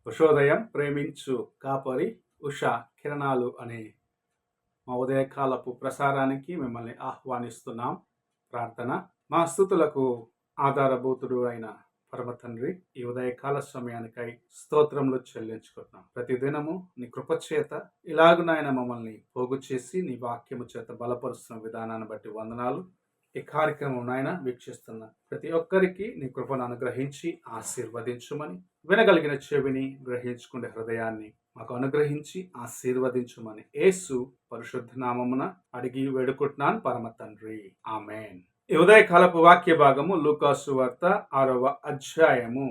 ఉషోదయం ప్రేమించు కాపరి ఉషా కిరణాలు అనే మా ఉదయకాలపు ప్రసారానికి మిమ్మల్ని ఆహ్వానిస్తున్నాం. ప్రార్థన. మా స్తుతులకు ఆధారభూతుడు అయిన పరమ తండ్రి, ఈ ఉదయకాల సమయానికై స్తోత్రములు చెల్లించుకుంటున్నాం. ప్రతిదినము నీ కృపచేత ఇలాగునైనా మమ్మల్ని పోగు చేసి నీ వాక్యము చేత బలపరుస్తున్న విధానాన్ని బట్టి వందనాలు. ఈ కార్యక్రమం నాయన వీక్షిస్తున్న ప్రతి ఒక్కరికి నీ కృపను అనుగ్రహించి ఆశీర్వదించుమని, వినగలిగిన చెవిని గ్రహించుకునే హృదయాన్ని మాకు అనుగ్రహించి ఆశీర్వదించుమని యేసు పరిశుద్ధ నామమున అడిగి వేడుకుంటున్నాను పరమ తండ్రి, ఆమేన్. ఈ ఉదయకాలపు వాక్య భాగము లూకాసు వార్త 6వ అధ్యాయము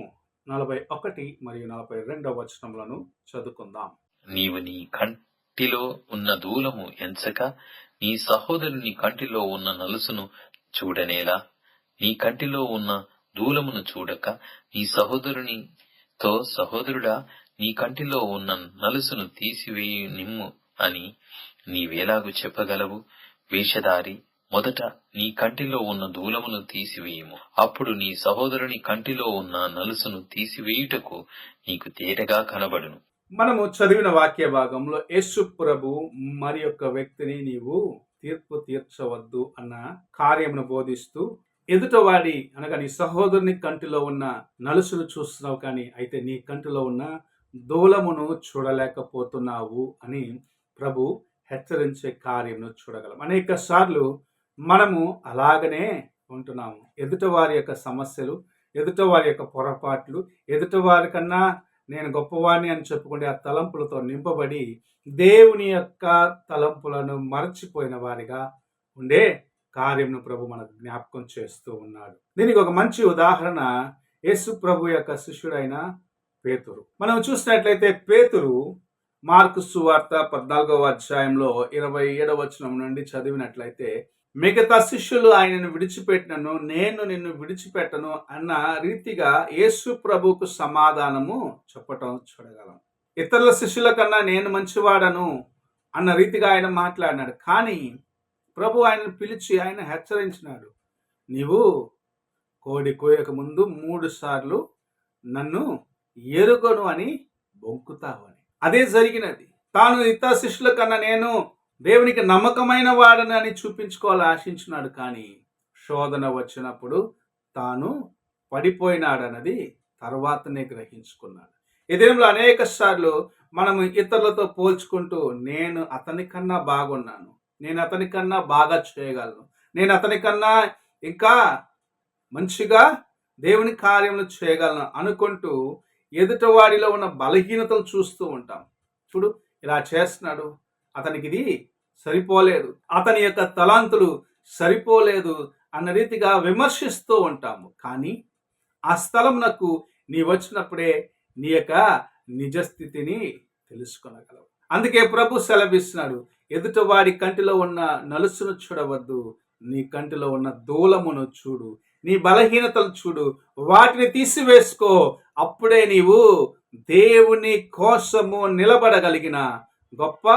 41 మరియు 42 వచనములను చదువుకుందాం. నీవు నీ కంటిలో ఉన్న దూలము ఎంచక నీ సహోదరుని కంటిలో ఉన్న నలుసును చూడనేలా? నీ కంటిలో ఉన్న దూలమును చూడక నీ సహోదరునితో, సహోదరుడా, నీ కంటిలో ఉన్న నలుసును తీసివేయి నిమ్ము అని నీవేలాగు చెప్పగలవు? వేషధారి, మొదట నీ కంటిలో ఉన్న దూలమును తీసివేయుము, అప్పుడు నీ సహోదరుని కంటిలో ఉన్న నలుసును తీసివేయుటకు నీకు తేటగా కనబడును. మనము చదివిన వాక్య భాగంలో యేసు ప్రభు మరి యొక్క వ్యక్తిని నీవు తీర్పు తీర్చవద్దు అన్న కార్యమును బోధిస్తూ, ఎదుటవాడి అనగా నీ సహోదరుని కంటిలో ఉన్న నలుసును చూస్తున్నావు, కానీ అయితే నీ కంటిలో ఉన్న దూలమును చూడలేకపోతున్నావు అని ప్రభు హెచ్చరించే కార్యమును చూడగలం. అనేక సార్లు మనము అలాగనే ఉంటున్నాము. ఎదుటవారి యొక్క సమస్యలు, ఎదుటవారి యొక్క పొరపాట్లు, ఎదుటవారి కన్నా నేను గొప్పవాణ్ణి అని చెప్పుకుంటే ఆ తలంపులతో నింపబడి దేవుని యొక్క తలంపులను మరచిపోయిన వారిగా ఉండే కార్యమును ప్రభు మనకు జ్ఞాపకం చేస్తూ ఉన్నాడు. దీనికి ఒక మంచి ఉదాహరణ యేసు ప్రభు యొక్క శిష్యుడైన పేతురు. మనం చూసినట్లయితే పేతురు మార్కు సువార్త 14వ అధ్యాయంలో 27వ వచనం నుండి చదివినట్లయితే, మిగతా శిష్యులు ఆయనను విడిచిపెట్టినను నేను నిన్ను విడిచిపెట్టను అన్న రీతిగా యేసు ప్రభువుకు సమాధానము చెప్పటం చూడగలం. ఇతరుల శిష్యుల కన్నా నేను మంచివాడను అన్న రీతిగా ఆయన మాట్లాడినాడు. కానీ ప్రభు ఆయనను పిలిచి ఆయన హెచ్చరించినాడు, నీవు కోడి కోయక ముందు 3 సార్లు నన్ను ఎరుగను అని బొంకుతావు అని. అదే జరిగినది. తాను ఇతర శిష్యుల కన్నా నేను దేవునికి నమ్మకమైన వాడని అని చూపించుకోవాలని ఆశించినాడు. కానీ శోధన వచ్చినప్పుడు తాను పడిపోయినాడన్నది తర్వాతనే గ్రహించుకున్నాడు. ఈ దినంలో అనేక సార్లు మనం ఇతరులతో పోల్చుకుంటూ, నేను అతని కన్నా బాగున్నాను, నేను అతని కన్నా బాగా చేయగలను, నేను అతని కన్నా ఇంకా మంచిగా దేవుని కార్యములు చేయగలను అనుకుంటూ ఎదుటవాడిలో ఉన్న బలహీనతలు చూస్తూ ఉంటాం. చూడు, ఇలా చేస్తున్నాడు, అతనికి ఇది సరిపోలేదు, అతని యొక్క తలాంతులు సరిపోలేదు అన్న రీతిగా విమర్శిస్తూ ఉంటాము. కానీ ఆ స్థలంనకు నీ వచ్చినప్పుడే నీ యొక్క నిజస్థితిని తెలుసుకొనగలవు. అందుకే ప్రభు సెలవిస్తున్నాడు, ఎదుటవాడి కంటిలో ఉన్న నలుసును చూడవద్దు, నీ కంటిలో ఉన్న దూలమును చూడు, నీ బలహీనతలు చూడు, వాటిని తీసివేసుకో. అప్పుడే నీవు దేవుని కోసము నిలబడగలిగిన గొప్ప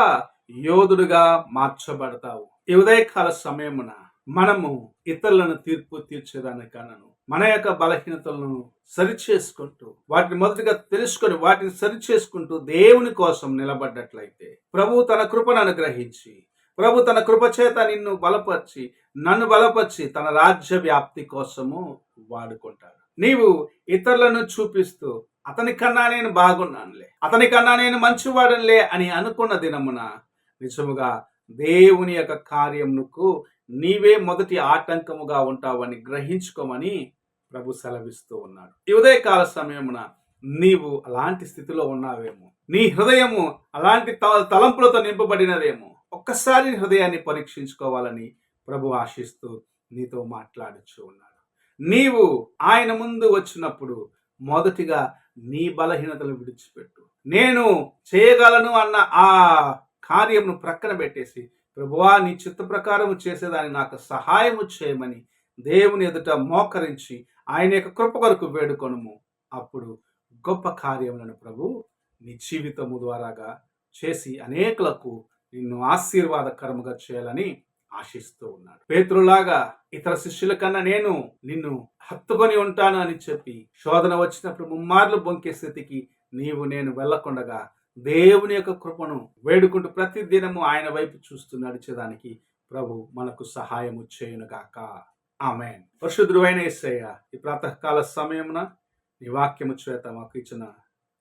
యోధుడుగా మార్చబడతావు. ఈ ఉదయకాల సమయమున మనము ఇతరులను తీర్పు తీర్చేదానికన్నాను మన యొక్క బలహీనతలను సరిచేసుకుంటూ, వాటిని మొదటిగా తెలుసుకొని వాటిని సరిచేసుకుంటూ దేవుని కోసం నిలబడ్డట్లయితే ప్రభు తన కృపను అనుగ్రహించి, ప్రభు తన కృప చేత నిన్ను బలపరిచి, నన్ను బలపరిచి తన రాజ్య వ్యాప్తి కోసము వాడుకుంటాడు. నీవు ఇతరులను చూపిస్తూ, అతని కన్నా నేను బాగున్నానులే, అతని కన్నా నేను మంచివాడనులే అని అనుకున్న దినమున నిజముగా దేవుని యొక్క కార్యమునకు నీవే మొదటి ఆటంకముగా ఉంటావని గ్రహించుకోమని ప్రభు సెలవిస్తూ ఉన్నాడు. ఈ ఉదయకాల సమయమున నీవు అలాంటి స్థితిలో ఉన్నావేమో, నీ హృదయము అలాంటి తలంపులతో నింపబడినదేమో. ఒక్కసారి హృదయాన్ని పరీక్షించుకోవాలని ప్రభు ఆశిస్తూ నీతో మాట్లాడుచూ ఉన్నాడు. నీవు ఆయన ముందు వచ్చినప్పుడు మొదటిగా నీ బలహీనతలు విడిచిపెట్టు. నేను చేయగలను అన్న ఆ కార్యమును ప్రక్కన పెట్టేసి, ప్రభువా నీ చిత్త ప్రకారము చేసేదాన్ని నాకు సహాయము చేయమని దేవుని ఎదుట మోకరించి ఆయన యొక్క కృప కొరకు వేడుకొనుము. అప్పుడు గొప్ప కార్యములను ప్రభు నీ జీవితము ద్వారాగా చేసి అనేకులకు నిన్ను ఆశీర్వాదకరముగా చేయాలని ఆశిస్తూ ఉన్నాడు. పేతురులాగా ఇతర శిష్యుల కన్నా నేను నిన్ను హత్తుకొని ఉంటాను అని చెప్పి శోధన వచ్చినప్పుడు ముమ్మార్లు బొంకే స్థితికి నీవు నేను వెళ్ళకుండగా దేవుని యొక్క కృపను వేడుకుంటూ ప్రతి దినము ఆయన వైపు చూస్తూ నడిచేదానికి ప్రభు మనకు సహాయము చేయునుగాక. ఆమేన్. పరిశుద్ధుడైన యేసయ్య, ఈ ప్రాతకాల సమయమున నీ వాక్యము చేత మాకు ఇచ్చిన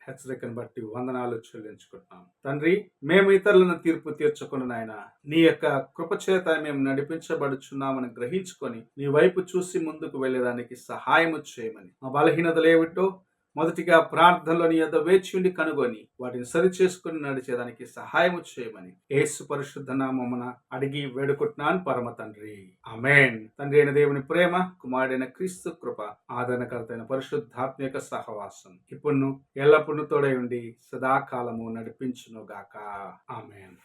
హెచ్చరికను బట్టి వందనాలు చెల్లించుకుంటున్నాం తండ్రి. మేము ఇతరులను తీర్పు తీర్చకుండా నాయన నీ యొక్క కృప చేత మేము నడిపించబడుచున్నామని గ్రహించుకొని నీ వైపు చూసి ముందుకు వెళ్ళేదానికి సహాయము చేయమని, మా బలహీనతలు ఏమిటో మొదటిగా ప్రార్థనలో నీ యొద్ద వేచి ఉండి కనుగొని వాటిని సరి చేసుకుని నడిచేదానికి సహాయము చేయమని యేసు పరిశుద్ధ నామమున అడిగి వేడుకుంటున్నాను పరమ తండ్రి. ఆమేన్. తండ్రి అయిన దేవుని ప్రేమ, కుమారుడైన క్రీస్తు కృప, ఆదరణకర్త అయిన పరిశుద్ధాత్మ యొక్క సహవాసం ఇప్పుడు ఎల్లప్పుడూ తోడై ఉండి సదాకాలము నడిపించును గాక. ఆమేన్.